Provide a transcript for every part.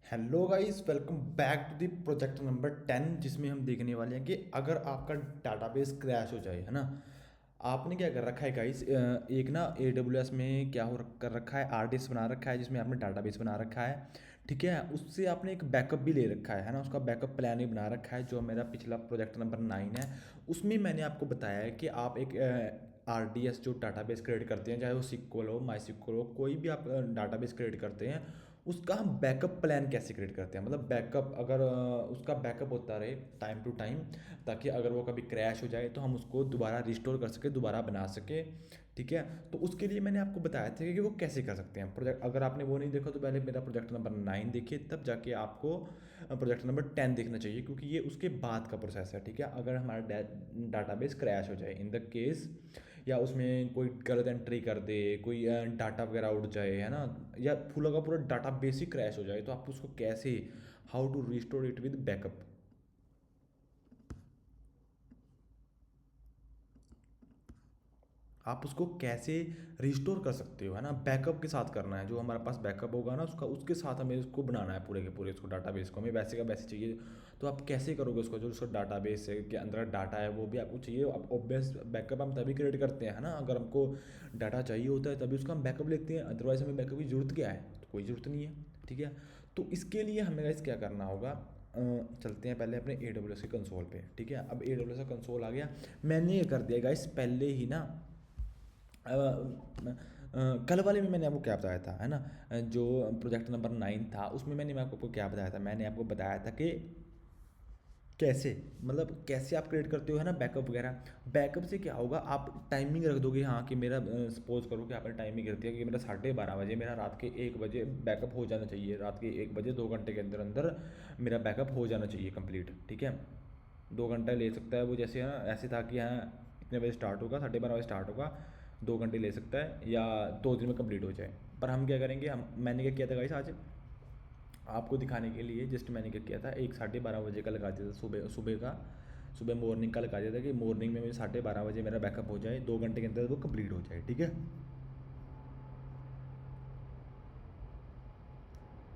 Hello guys, welcome back to the project number 10, जिसमें हम देखने वाले हैं कि अगर आपका डाटाबेस क्रैश हो जाए, है ना। आपने क्या कर रखा है गाइस, एक ना AWS में क्या कर रखा है, RDS बना रखा है जिसमें आपने डाटाबेस बना रखा है। ठीक है, उससे आपने एक बैकअप भी ले रखा है ना, उसका बैकअप प्लान भी बना रखा है जो मेरा पिछला प्रोजेक्ट नंबर 9 है। उसमें मैंने आपको बताया है कि आप एक RDS जो डाटाबेस क्रिएट करते हैं, चाहे वो SQL हो, MySQL हो, कोई भी आप डाटाबेस क्रिएट करते हैं, उसका हम बैकअप प्लान कैसे क्रिएट करते हैं। मतलब बैकअप, अगर उसका बैकअप होता रहे टाइम टू टाइम, ताकि अगर वो कभी क्रैश हो जाए तो हम उसको दोबारा रिस्टोर कर सके, दोबारा बना सके। ठीक है, तो उसके लिए मैंने आपको बताया था कि वो कैसे कर सकते हैं। प्रोजेक्ट अगर आपने वो नहीं देखा तो पहले मेरा प्रोजेक्ट नंबर 9 देखिए, तब जाके आपको प्रोजेक्ट नंबर 10 देखना चाहिए, क्योंकि ये उसके बाद का प्रोसेस है। ठीक है, अगर हमारा डाटाबेस क्रैश हो जाए इन द केस, या उसमें कोई गलत एंट्री कर दे, कोई डाटा वगैरह उड़ जाए, है ना, या पूरा का पूरा डाटा बेस ही क्रैश हो जाए, तो आप उसको कैसे, how to restore it with backup, आप उसको कैसे रिस्टोर कर सकते हो, है ना। बैकअप के साथ करना है, जो हमारे पास बैकअप होगा ना उसका, उसके साथ हमें उसको बनाना है पूरे के पूरे उसको डाटाबेस को, हमें वैसे का वैसे चाहिए। तो आप कैसे करोगे उसको, जो उसका डाटाबेस है के अंदर डाटा है वो भी आपको चाहिए। अब ऑब्वियस बैकअप हम तभी क्रिएट करते हैं, है ना, अगर हमको डाटा चाहिए होता है तभी उसका हम बैकअप लेते हैं, अदरवाइज हमें बैकअप की जरूरत क्या है, तो कोई ज़रूरत नहीं है। ठीक है, तो इसके लिए हमें गाइस क्या करना होगा, चलते हैं पहले अपने AWS के कंसोल पे। ठीक है, अब AWS का कंसोल आ गया, मैंने ये कर दिया गाइस पहले ही ना। कल वाले में मैंने आपको क्या बताया था, है ना, जो प्रोजेक्ट नंबर 9 था उसमें मैंने आपको क्या बताया था, मैंने आपको बताया था कि कैसे, मतलब कैसे आप क्रिएट करते हो, है ना, बैकअप वगैरह। बैकअप से क्या होगा, आप टाइमिंग रख दोगे, हाँ कि मेरा सपोज करो कि आपने टाइमिंग रख दिया कि मेरा 12:30 बजे, मेरा रात के 1 बजे बैकअप हो जाना चाहिए, रात के 1 बजे 2 घंटे के अंदर अंदर मेरा बैकअप हो जाना चाहिए कंप्लीट। ठीक है, 2 घंटा ले सकता है वो, जैसे है ना, ऐसे था कि हाँ इतने बजे स्टार्ट होगा, 12:30 बजे स्टार्ट होगा, 2 घंटे ले सकता है या 2 दिन में कंप्लीट हो जाए। पर हम क्या करेंगे, हम मैंने क्या किया था गाइस, आज आपको दिखाने के लिए जस्ट मैंने क्या किया था, एक 12:30 बजे का लगा दिया था, सुबह सुबह का, सुबह मॉर्निंग का लगा दिया था कि मॉर्निंग में मेरे 12:30 बजे मेरा बैकअप हो जाए, 2 घंटे के अंदर वो कंप्लीट हो जाए। ठीक है,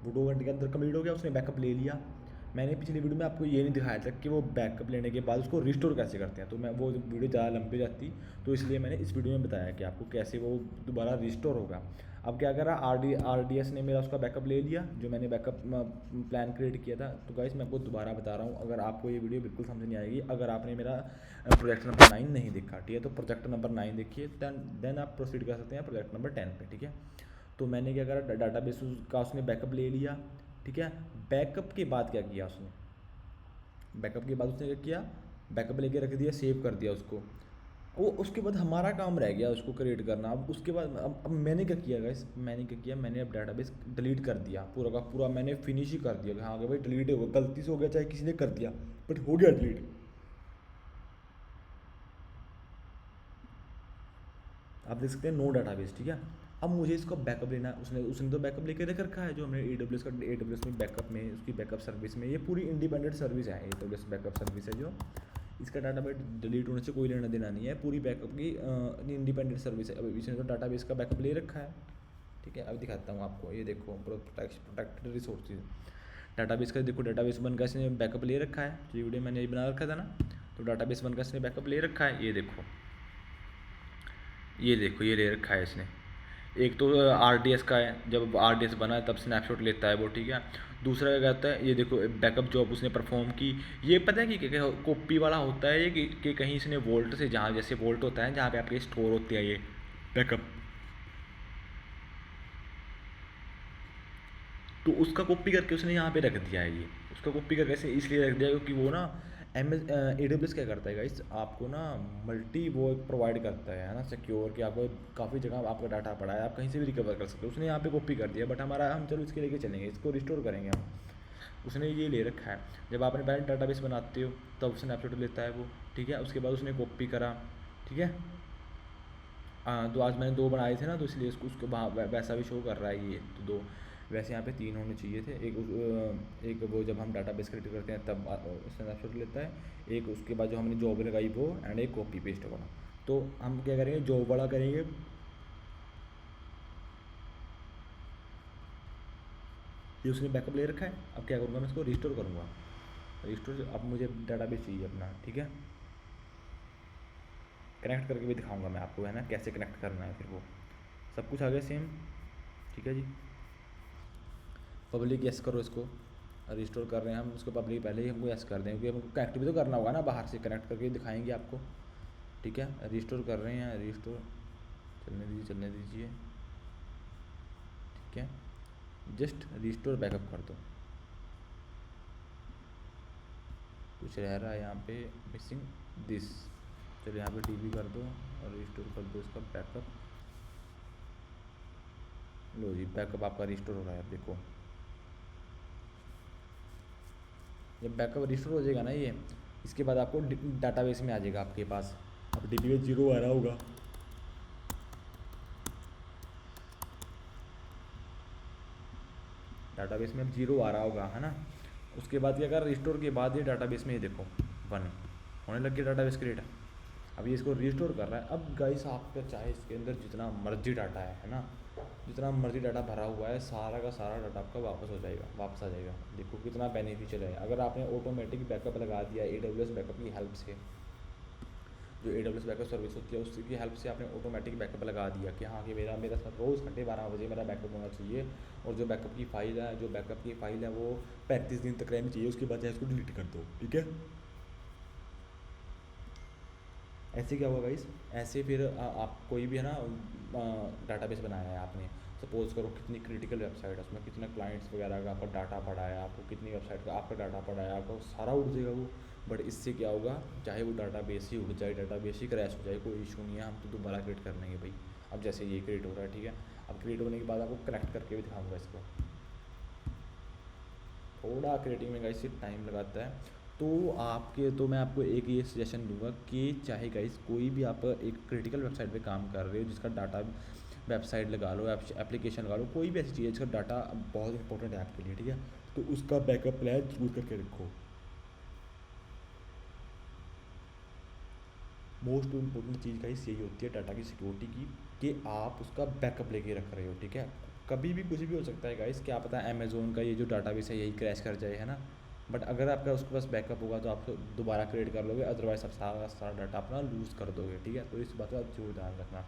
वो 2 घंटे के अंदर कंप्लीट हो गया, उसने बैकअप ले लिया। मैंने पिछली वीडियो में आपको ये नहीं दिखाया था कि वो बैकअप लेने के बाद उसको रिस्टोर कैसे करते हैं, तो मैं वो वीडियो ज़्यादा लंबी जाती, तो इसलिए मैंने इस वीडियो में बताया कि आपको कैसे वो दोबारा रिस्टोर होगा। अब क्या करा, RDS ने मेरा उसका बैकअप ले लिया, जो मैंने बैकअप प्लान क्रिएट किया था। तो गाइस मैं आपको दोबारा बता रहा हूँ, अगर आपको ये वीडियो बिल्कुल समझ नहीं आएगी अगर आपने मेरा प्रोजेक्ट नंबर 9 नहीं देखा। ठीक है, तो प्रोजेक्ट नंबर 9 देखिए, देन आप प्रोसीड कर सकते हैं प्रोजेक्ट नंबर 10 पे। ठीक है, तो मैंने क्या करा, डाटाबेस का उसने बैकअप ले लिया। ठीक है, बैकअप के बाद क्या किया उसने, बैकअप के बाद उसने क्या किया, बैकअप लेके रख दिया, सेव कर दिया उसको। वो उसके बाद हमारा काम रह गया उसको क्रिएट करना। अब उसके बाद अब मैंने क्या किया गाइस, मैंने क्या किया, मैंने अब डाटाबेस डिलीट कर दिया, पूरा का पूरा मैंने फिनिश ही कर दिया कि हाँ भाई डिलीट हो गया, गलती से हो गया चाहे किसी ने कर दिया, बट हो गया डिलीट। आप देख सकते हैं नो डाटाबेस। ठीक है, अब मुझे इसका बैकअप लेना है, उसने उसने तो बैकअप लेके रख रखा है, जो हमने AWS में बैकअप में, उसकी बैकअप सर्विस में, ये पूरी इंडिपेंडेंट सर्विस है, AWS बैकअप सर्विस है, जो इसका डाटाबेस डिलीट होने से कोई लेना देना नहीं है, पूरी बैकअप की इंडिपेंडेंट सर्विस है। अब इसने तो डाटाबेस का बैकअप ले रखा है। ठीक है, अब दिखाता हूँ आपको, ये देखो प्रोटेक्टेड रिसोर्सेज, डाटाबेस का देखो, डाटाबेस वन का इसने बैकअप ले रखा है, जो वीडियो मैंने बना रखा था ना, तो डाटाबेस वन का इसने बैकअप ले रखा है, ये देखो, ये देखो, ये ले रखा है इसने। एक तो RDS का है, जब RDS बना है तब स्नैपशॉट लेता है वो। ठीक है, दूसरा क्या कहता है, ये देखो बैकअप जॉब उसने परफॉर्म की। ये पता है कि कॉपी वाला होता है ये कि कहीं इसने वोल्ट से, जहाँ जैसे वोल्ट होता है जहाँ पे आपके स्टोर होते हैं ये बैकअप, तो उसका कॉपी करके उसने यहाँ पे रख दिया है। ये उसका कॉपी करके ऐसे इसलिए रख दिया क्योंकि वो ना AWS क्या करता है गाइस, आपको ना मल्टी वो प्रोवाइड करता है ना, सिक्योर, कि आपको काफ़ी जगह आपका डाटा पड़ा है, आप कहीं से भी रिकवर कर सकते हो। उसने यहाँ पे कॉपी कर दिया, बट हमारा, हम चलो इसके लेके चलेंगे, इसको रिस्टोर करेंगे हम। उसने ये ले रखा है, जब आपने पहले डाटाबेस बनाते हो तब स्नैपशॉट लेता है वो। ठीक है, उसके बाद उसने कॉपी करा। ठीक है, हाँ, तो आज मैंने दो बनाए थे ना, तो इसलिए इसको उसको वैसा भी शो कर रहा है ये, तो दो, वैसे यहाँ पे तीन होने चाहिए थे। एक वो जब हम डाटाबेस क्रिएट करते हैं तब स्नैपशॉट लेता है, एक उसके बाद जो हमने जॉब लगाई वो, एंड एक कॉपी पेस्ट वाला। तो हम क्या करेंगे, जॉब वाला करेंगे। ये उसने बैकअप ले रखा है। अब क्या करूँगा, मैं इसको रिस्टोर करूँगा। रिस्टोर, अब मुझे डाटाबेस चाहिए अपना, ठीक है। कनेक्ट करके भी दिखाऊंगा मैं आपको, है ना, कैसे कनेक्ट करना है। फिर वो सब कुछ आ गया सेम, ठीक है जी। पब्लिक यस करो इसको, रिस्टोर कर रहे हैं हम उसको पब्लिक, पहले ही हमको यस कर दें क्योंकि हमको कनेक्ट भी तो करना होगा ना, बाहर से कनेक्ट करके दिखाएंगे आपको, ठीक है। रिस्टोर कर रहे हैं, रिस्टोर चलने दीजिए, चलने दीजिए, ठीक है। जस्ट रिस्टोर बैकअप कर दो। कुछ रह रहा है यहाँ पे, मिसिंग दिस। चलो यहाँ पे टीवी कर दो और रिस्टोर कर दो इसका बैकअप। लो जी, बैकअप आपका रिस्टोर हो रहा है। अब देखो, जब बैकअप रिस्टोर हो जाएगा ना ये, इसके बाद आपको डाटाबेस में आ जाएगा आपके पास। अब DB में 0 आ रहा होगा, डाटाबेस में अब 0 आ रहा होगा, है ना। उसके बाद क्या कर, रिस्टोर के बाद ये डाटाबेस में ये देखो 1 होने लग गया डाटाबेस क्रिएट। अब ये इसको रिस्टोर कर रहा है। अब गाइस आपका चाहे इसके अंदर जितना मर्जी डाटा है ना, जितना मर्जी डाटा भरा हुआ है, सारा का सारा डाटा आपका वापस हो जाएगा, वापस आ जाएगा। देखो कितना बेनिफिशियल है। अगर आपने ऑटोमेटिक बैकअप लगा दिया AWS बैकअप की हेल्प से, जो AWS बैकअप सर्विस होती है उसकी हेल्प से आपने ऑटोमेटिक बैकअप लगा दिया कि हाँ कि मेरा मेरा रोज़ 12:30 बजे मेरा बैकअप होना चाहिए, और जो बैकअप की फ़ाइल है वो 35 दिन तक रहनी चाहिए, उसके बाद चाहे इसको डिलीट कर दो, ठीक है। ऐसे क्या हुआ गाइस, ऐसे फिर आप कोई भी है ना डाटाबेस बनाया है आपने, सपोज़ करो कितनी क्रिटिकल वेबसाइट है, उसमें कितने क्लाइंट्स वगैरह का आपका डाटा पड़ा है, आपको कितनी वेबसाइट का आपका डाटा पड़ा है, आपका सारा उड़ जाएगा वो। बट इससे क्या होगा, चाहे वो डाटाबेस ही उड़ जाए, डाटाबेस ही क्रैश हो जाए, कोई इशू नहीं है, हम तो दोबारा क्रिएट कर लेंगे भाई। अब जैसे ये क्रिएट हो रहा है, ठीक है। अब क्रिएट होने के बाद आपको कनेक्ट करके भी दिखाऊंगा इसको। थोड़ा क्रिएटिंग में गाइस टाइम लगाता है, तो मैं आपको एक ये सजेशन दूंगा कि चाहे गाइस कोई भी आप एक क्रिटिकल वेबसाइट पे काम कर रहे हो, जिसका डाटा, वेबसाइट लगा लो, एप्लीकेशन लगा लो, कोई भी ऐसी चीज़ है जिसका डाटा बहुत इंपॉर्टेंट है आपके लिए, ठीक है, तो उसका बैकअप प्लान जरूर करके रखो। मोस्ट इम्पोर्टेंट चीज़ गाइस यही होती है डाटा की सिक्योरिटी की, कि आप उसका बैकअप लेके रख रहे हो, ठीक है। कभी भी कुछ भी हो सकता है गाइस, क्या पता अमेज़ोन का ये जो डाटाबेस है यही क्रैश कर जाए, है ना। बट अगर आपका उसके पास बैकअप होगा तो आप दोबारा क्रिएट कर लोगे, अदरवाइज आप सारा सारा डाटा अपना लूज़ कर दोगे, ठीक है। तो इस बात का जरूर ध्यान रखना।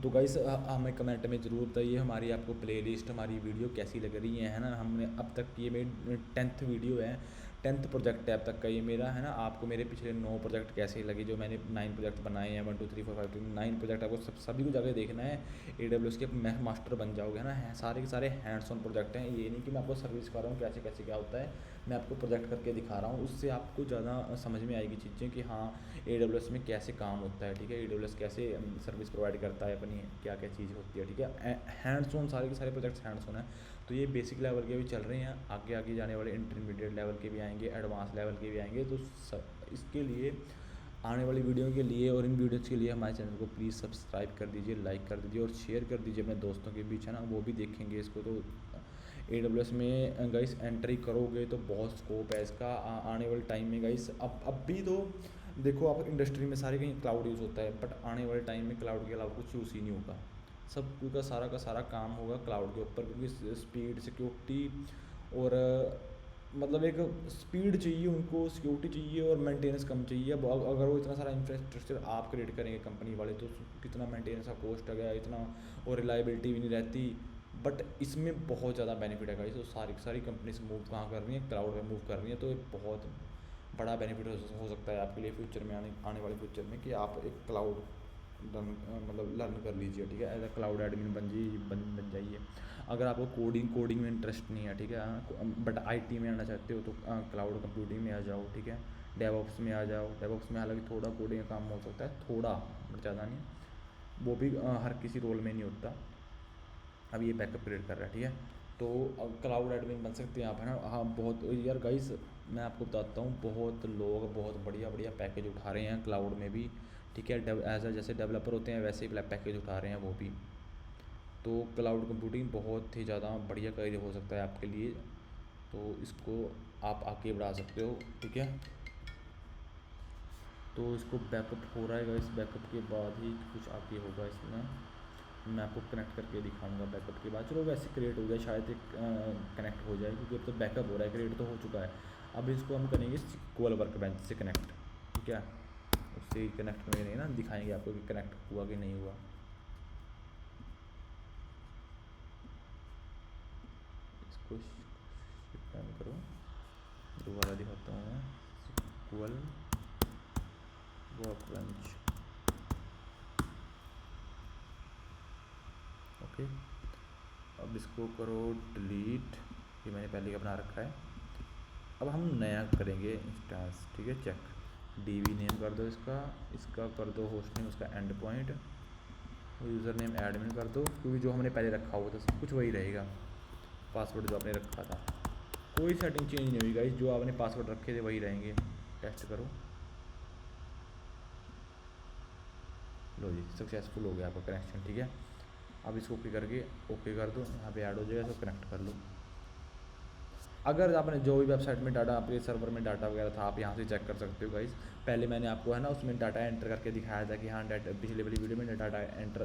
तो गाइस हमें कमेंट में ज़रूर बताइए हमारी आपको प्लेलिस्ट, हमारी वीडियो कैसी लग रही है ना। हमने अब तक ये मेरी 10th वीडियो है, 10th प्रोजेक्ट है अब तक का ये मेरा, है ना। आपको मेरे पिछले 9 प्रोजेक्ट कैसे लगे, जो मैंने 9 प्रोजेक्ट बनाए हैं, 1 2 3 4 5 6 9 प्रोजेक्ट, आपको सभी को जाकर देखना है। AWS के मास्टर बन जाओगे, है ना। सारे के सारे हैंड्स ऑन प्रोजेक्ट हैं, ये नहीं कि मैं आपको सर्विस कर रहा हूँ कैसे कैसे क्या होता है, मैं आपको प्रोजेक्ट करके दिखा रहा हूँ। उससे आपको ज़्यादा समझ में आएगी चीज़ें कि हाँ AWS में कैसे काम होता है, ठीक है। AWS कैसे सर्विस प्रोवाइड करता है, अपनी क्या क्या चीज़ होती है, ठीक है। हैंड्स ऑन, सारे के सारे प्रोजेक्ट्स हैंड्स ऑन है। तो ये बेसिक लेवल के भी चल रहे हैं, आगे आगे जाने वाले इंटरमीडिएट लेवल के भी आएंगे, एडवांस लेवल के भी आएंगे। तो इसके लिए आने वाली वीडियो के लिए और इन वीडियोज़ के लिए हमारे चैनल को प्लीज़ सब्सक्राइब कर दीजिए, लाइक कर दीजिए और शेयर कर दीजिए अपने दोस्तों के बीच, है ना, वो भी देखेंगे इसको। तो AWS में गाइस एंट्री करोगे तो बहुत स्कोप है इसका आने वाले टाइम में गाइस। अब भी तो देखो, आप इंडस्ट्री में सारे कहीं क्लाउड यूज़ होता है, बट आने वाले टाइम में क्लाउड के अलावा कुछ यूज़ ही नहीं होगा, सब का सारा काम होगा क्लाउड के ऊपर, क्योंकि स्पीड, सिक्योरिटी और मतलब एक स्पीड चाहिए उनको, सिक्योरिटी चाहिए और मेंटेनेंस कम चाहिए। अब अगर वो इतना सारा इंफ्रास्ट्रक्चर आप क्रिएट करेंगे कंपनी वाले, तो कितना मेंटेनेंस का कॉस्ट आ गया इतना, और रिलायबिलिटी भी नहीं रहती। बट इसमें बहुत ज़्यादा बेनिफिट है गाइस, तो सारी सारी कंपनीज मूव कहाँ कर रही हैं, क्लाउड में मूव कर रही हैं। तो एक बहुत बड़ा बेनिफिट हो सकता है आपके लिए फ्यूचर में, आने वाले फ्यूचर में, कि आप एक क्लाउड मतलब लर्न कर लीजिए, ठीक है। एज अ क्लाउड एडमिन बन जाइए। अगर आपको कोडिंग में इंटरेस्ट नहीं है, ठीक है, बट IT में आना चाहते हो तो क्लाउड कंप्यूटिंग में आ जाओ, ठीक है। डेवऑप्स में आ जाओ। डेवऑप्स में हालांकि थोड़ा कोडिंग का काम हो सकता है, थोड़ा, बट ज़्यादा नहीं, वो भी हर किसी रोल में नहीं होता। अब ये बैकअप क्रिएट कर रहा है, ठीक है। तो क्लाउड एडमिन बन सकते हैं आप, है ना। हाँ बहुत यार गाइस, मैं आपको बताता हूँ, बहुत लोग बहुत बढ़िया बढ़िया पैकेज उठा रहे हैं क्लाउड में भी, ठीक है। एज अ जैसे डेवलपर होते हैं वैसे ही पैकेज उठा रहे हैं वो भी। तो क्लाउड कंप्यूटिंग बहुत ही ज़्यादा बढ़िया करियर हो सकता है आपके लिए, तो इसको आप आगे बढ़ा सकते हो, ठीक है। तो इसको बैकअप हो रहा है गाइस, बैकअप के बाद ही कुछ आगे होगा इसमें। मैं आपको कनेक्ट करके दिखाऊंगा बैकअप के बाद। चलो वैसे क्रिएट हो गया, शायद एक कनेक्ट हो जाए क्योंकि अब तो बैकअप हो रहा है, क्रिएट तो हो चुका है। अब इसको हम करेंगे SQL वर्कबेंच से कनेक्ट, ठीक है। उससे कनेक्ट करेंगे ना, दिखाएंगे आपको कि कनेक्ट हुआ कि नहीं हुआ। इसको रन करो, दोबारा दिखाता हूँ मैं। SQL workbench, okay. अब इसको करो डिलीट, ये मैंने पहले का बना रखा है। अब हम नया करेंगे इंस्टेंस, ठीक है। चेक DB नेम कर दो इसका, इसका कर दो होस्ट नेम उसका and point, user name admin कर दो, क्योंकि जो हमने पहले रखा हुआ था सब कुछ वही रहेगा। पासवर्ड जो आपने रखा था, कोई सेटिंग चेंज नहीं हुई गाइस, जो आपने पासवर्ड रखे थे वही रहेंगे। टेस्ट करो, लो जी सक्सेसफुल हो गया आपका कनेक्शन, ठीक है। अब इसको ओके करके ओके कर दो, यहाँ पे ऐड हो जाएगा, इसको कनेक्ट कर लो। अगर आपने जो भी वेबसाइट में डाटा, आपके सर्वर में डाटा वगैरह था, आप यहाँ से चेक कर सकते हो गाइस। पहले मैंने आपको है ना उसमें डाटा एंटर करके दिखाया था कि हाँ डाटा, पिछले वाली वीडियो में डाटा एंटर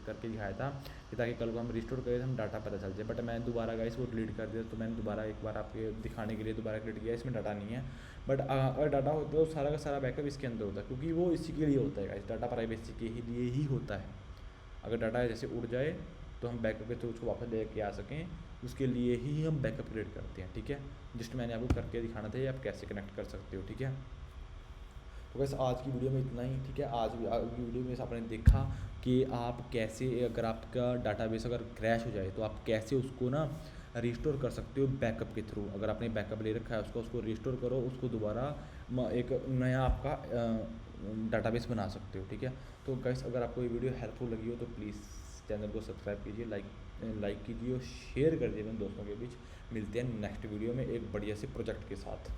करके दिखाया था कि ताकि कल को हम रिस्टोर करें तो हम डाटा पता चल जाए। बट मैं दोबारा गाइस वो डिलीट कर दिया, तो मैंने दोबारा एक बार आपके दिखाने के लिए दोबारा क्रिएट किया। इसमें डाटा नहीं है, बट अगर डाटा होता है तो सारा का सारा बैकअप इसके अंदर होता है, क्योंकि वो इसी के लिए होता है गाइस, डाटा प्राइवेसी के लिए ही होता है। अगर डाटा जैसे उड़ जाए तो हम बैकअप के थ्रू उसको वापस लेके आ सकें, उसके लिए ही हम बैकअप क्रिएट करते हैं, ठीक है। जस्ट मैंने आपको करके दिखाना था ये आप कैसे कनेक्ट कर सकते हो, ठीक है। तो बस आज की वीडियो में इतना ही, ठीक है। आज की वीडियो में आपने देखा कि आप कैसे, अगर आपका डाटाबेस अगर क्रैश हो जाए तो आप कैसे उसको ना रिस्टोर कर सकते हो बैकअप के थ्रू। अगर आपने बैकअप ले रखा है उसको रिस्टोर करो, उसको दोबारा एक नया आपका डाटाबेस बना सकते हो, ठीक है। तो गाइस अगर आपको ये वीडियो हेल्पफुल लगी हो तो प्लीज़ चैनल को सब्सक्राइब कीजिए, लाइक कीजिए और शेयर कर दीजिए अपने दोस्तों के बीच। मिलते हैं नेक्स्ट वीडियो में एक बढ़िया से प्रोजेक्ट के साथ।